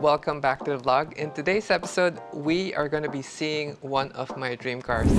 Welcome back to the vlog. In today's episode, we are going to be seeing one of my dream cars.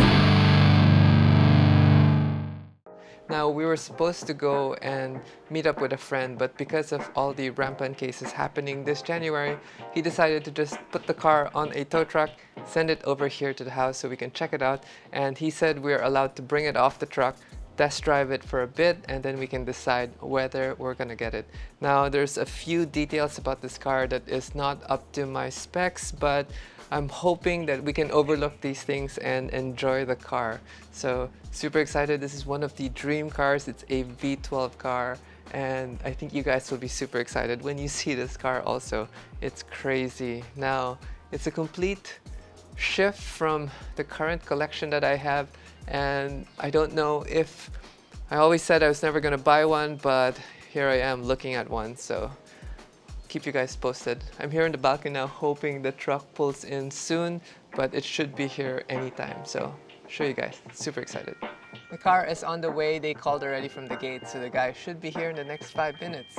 Now, we were supposed to go and meet up with a friend, but because of all the rampant cases happening this January, he decided to just put the car on a tow truck, send it over here to the house so we can check it out, and he said we're allowed to bring it off the truck, test drive it for a bit, and then we can decide whether we're gonna get it. Now, there's a few details about this car that is not up to my specs, but I'm hoping that we can overlook these things and enjoy the car. So super excited. This is one of the dream cars. It's a V12 car, and I think you guys will be super excited when you see this car also. It's crazy. Now, it's a complete shift from the current collection that I have, and I don't know if I always said I was never gonna buy one, but here I am looking at one, so keep you guys posted. I'm here in the balcony now hoping the truck pulls in soon, but it should be here anytime, so show you guys. Super excited. The car is on the way. They called already from the gate, so the guy should be here in the next 5 minutes.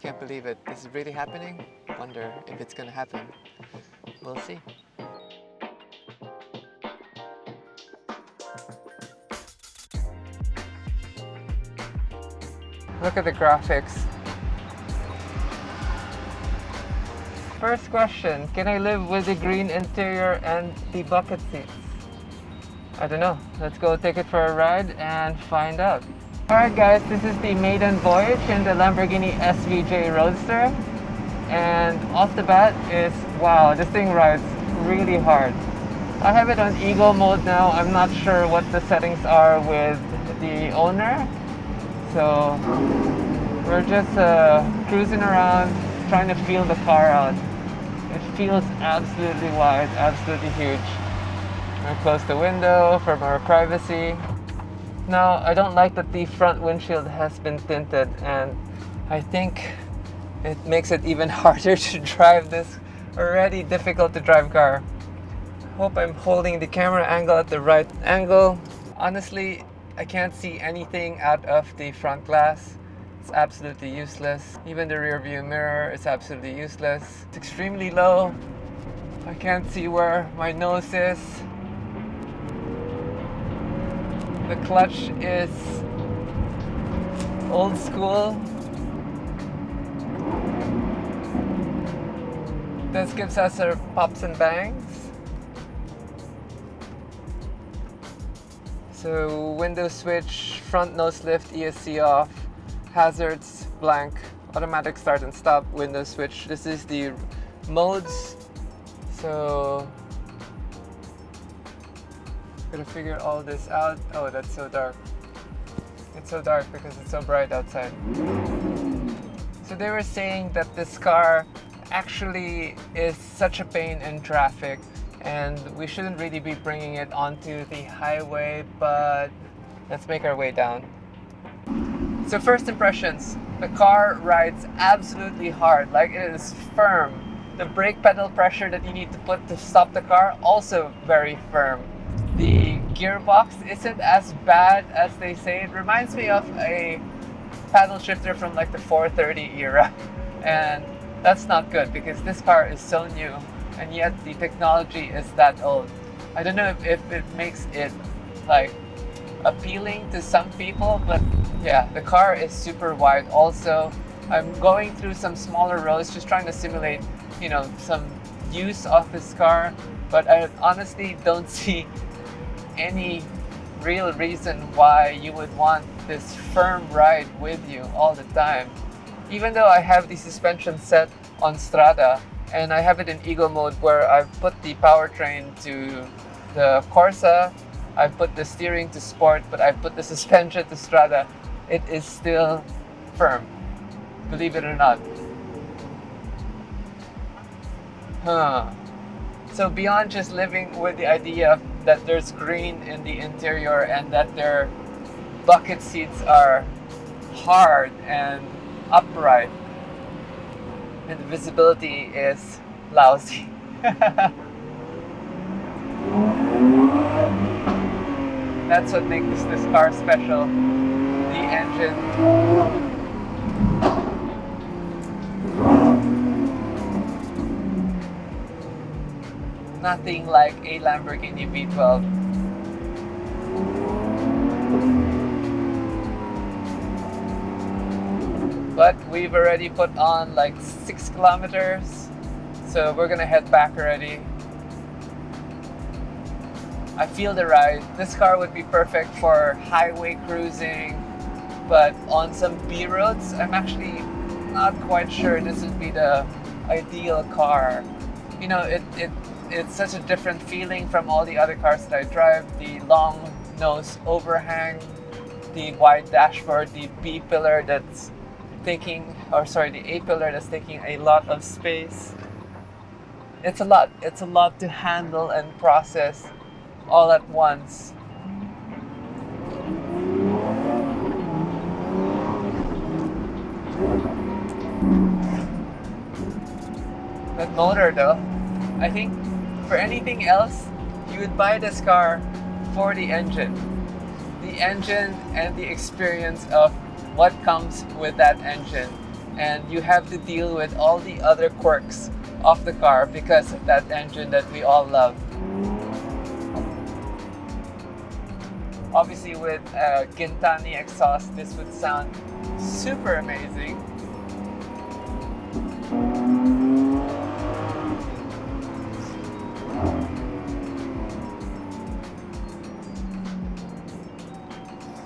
Can't believe it. This is really happening? Wonder if it's gonna happen. We'll see. Look at the graphics. First question, can I live with the green interior and the bucket seats? I don't know. Let's go take it for a ride and find out. Alright guys, this is the maiden voyage in the Lamborghini SVJ Roadster. And off the bat is, wow, this thing rides really hard. I have it on Eagle mode now. I'm not sure what the settings are with the owner. So we're just cruising around, trying to feel the car out. It feels absolutely wide, absolutely huge. We'll close the window for more privacy. Now, I don't like that the front windshield has been tinted, and I think it makes it even harder to drive this already difficult to drive car. Hope I'm holding the camera angle at the right angle. Honestly, I can't see anything out of the front glass. It's absolutely useless. Even the rear view mirror is absolutely useless. It's extremely low. I can't see where my nose is. The clutch is old school. This gives us our pops and bangs. So window switch, front nose lift, ESC off, hazards, blank, automatic start and stop, window switch. This is the modes. So gotta figure all this out. Oh, that's so dark. It's so dark because it's so bright outside. So they were saying that this car actually is such a pain in traffic, and we shouldn't really be bringing it onto the highway, but let's make our way down. So first impressions, the car rides absolutely hard, like it is firm. The brake pedal pressure that you need to put to stop the car, also very firm. The gearbox isn't as bad as they say. It reminds me of a paddle shifter from like the 430 era, and that's not good because this car is so new, and yet the technology is that old. I don't know if it makes it like appealing to some people, but yeah, the car is super wide. Also, I'm going through some smaller roads just trying to simulate, you know, some use of this car, but I honestly don't see any real reason why you would want this firm ride with you all the time. Even though I have the suspension set on Strada, and I have it in Eagle mode where I've put the powertrain to the Corsa, I've put the steering to Sport, but I've put the suspension to Strada, it is still firm, believe it or not. So beyond just living with the idea that there's green in the interior and that their bucket seats are hard and upright, and the visibility is lousy. That's what makes this car special. The engine. nothing like a Lamborghini V12. But we've already put on like 6 kilometers, so we're gonna head back already. I feel the ride. This car would be perfect for highway cruising, but on some B roads, I'm actually not quite sure this would be the ideal car. You know, it's such a different feeling from all the other cars that I drive. The long nose overhang, the wide dashboard, the B pillar that's taking, or sorry, the A pillar that's taking a lot of space. It's a lot. It's a lot to handle and process all at once. That motor though, I think for anything else, you would buy this car for the engine. The engine and the experience of what comes with that engine. And you have to deal with all the other quirks of the car because of that engine that we all love. Obviously with a Gintani exhaust, this would sound super amazing.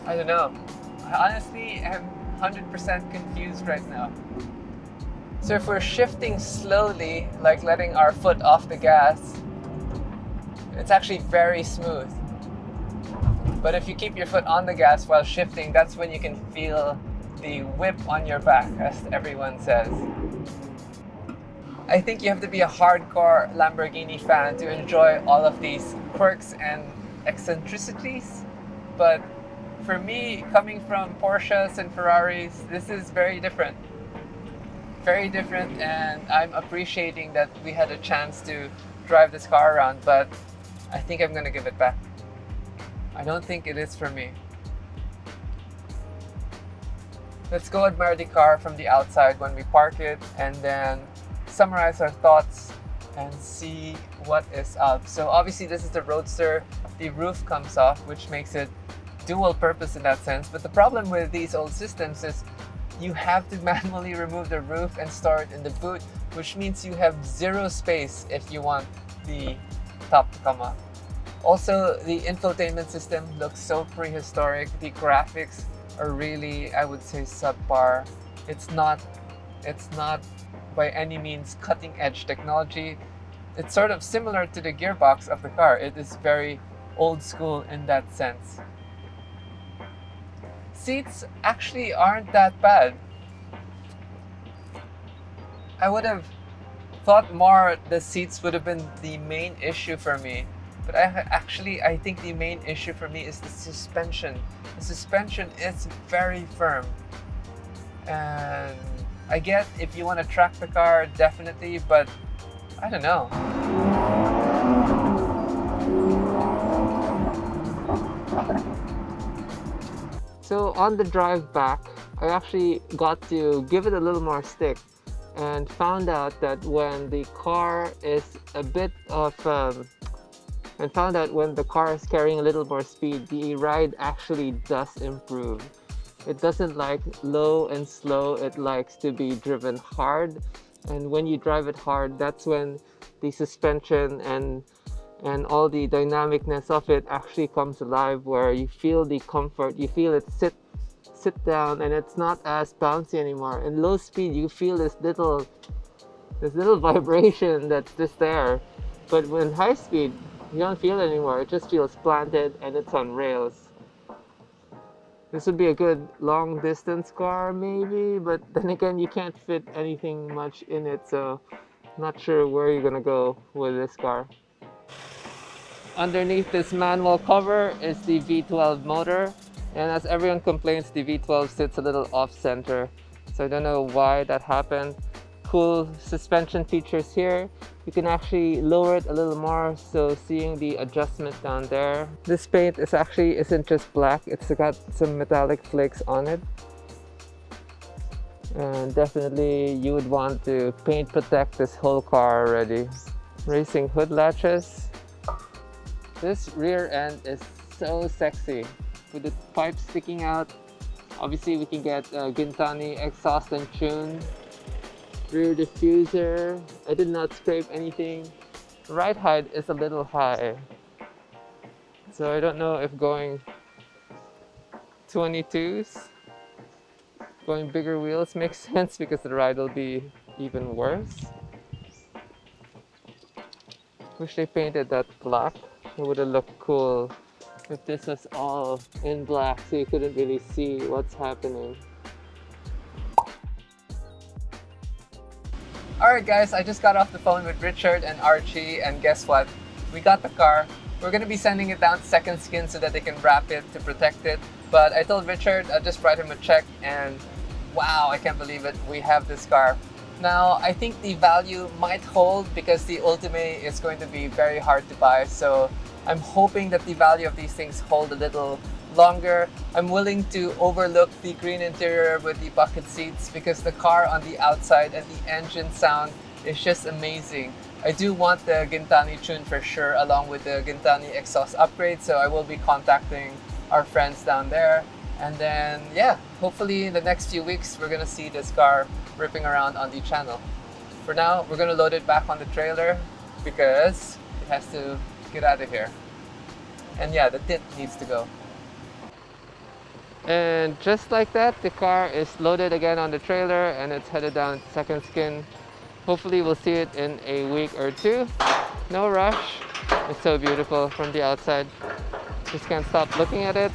I don't know. I honestly am 100% confused right now. So if we're shifting slowly, like letting our foot off the gas, it's actually very smooth. But if you keep your foot on the gas while shifting, that's when you can feel the whip on your back, as everyone says. I think you have to be a hardcore Lamborghini fan to enjoy all of these quirks and eccentricities. But for me, coming from Porsches and Ferraris, this is very different. Very different, and I'm appreciating that we had a chance to drive this car around, but I think I'm gonna give it back. I don't think it is for me. Let's go admire the car from the outside when we park it, and then summarize our thoughts and see what is up. So obviously this is the Roadster. The roof comes off, which makes it dual purpose in that sense. But the problem with these old systems is you have to manually remove the roof and store it in the boot, which means you have zero space if you want the top to come off. Also, the infotainment system looks so prehistoric. The graphics are really, I would say, subpar. It's not by any means cutting edge technology. It's sort of similar to the gearbox of the car. It is very old school in that sense. Seats actually aren't that bad. I would have thought more the seats would have been the main issue for me. But I think the main issue for me is the suspension. The suspension is very firm. And I get if you want to track the car, definitely, but I don't know. So on the drive back, I actually got to give it a little more stick and found out that when the car is when the car is carrying a little more speed, the ride actually does improve. It doesn't like low and slow, it likes to be driven hard. And when you drive it hard, that's when the suspension and all the dynamicness of it actually comes alive, where you feel the comfort, you feel it sit down, and it's not as bouncy anymore. In low speed, you feel this little vibration that's just there. But when high speed, you don't feel it anymore. It just feels planted and it's on rails. This would be a good long distance car maybe, but then again, you can't fit anything much in it, so not sure where you're gonna go with this car. Underneath this manual cover is the V12 motor, and as everyone complains, the V12 sits a little off center, so I don't know why that happened. Cool suspension features here. You can actually lower it a little more, so seeing the adjustment down there. This paint isn't just black, it's got some metallic flakes on it. And definitely you would want to paint protect this whole car already. Racing hood latches. This rear end is so sexy with the pipes sticking out. Obviously we can get Gintani exhaust and tune. Rear diffuser. I did not scrape anything. Ride height is a little high, so I don't know if going 22s, going bigger wheels makes sense because the ride will be even worse. Wish they painted that black. It would have looked cool if this was all in black so you couldn't really see what's happening. Alright guys, I just got off the phone with Richard and Archie, and guess what? We got the car. We're gonna be sending it down to Second Skin so that they can wrap it to protect it. But I told Richard I'll just write him a check, and wow, I can't believe it. We have this car. Now, I think the value might hold because the Ultimate is going to be very hard to buy. So I'm hoping that the value of these things hold a little longer. I'm willing to overlook the green interior with the bucket seats because the car on the outside and the engine sound is just amazing. I do want the Gintani tune for sure, along with the Gintani exhaust upgrade, so I will be contacting our friends down there. And then, yeah, hopefully in the next few weeks, we're gonna see this car ripping around on the channel. For now, we're gonna load it back on the trailer because it has to get out of here. And yeah, the tint needs to go. And just like that, the car is loaded again on the trailer and it's headed down to Second Skin. Hopefully we'll see it in a week or two. No rush. It's so beautiful from the outside. Just can't stop looking at it.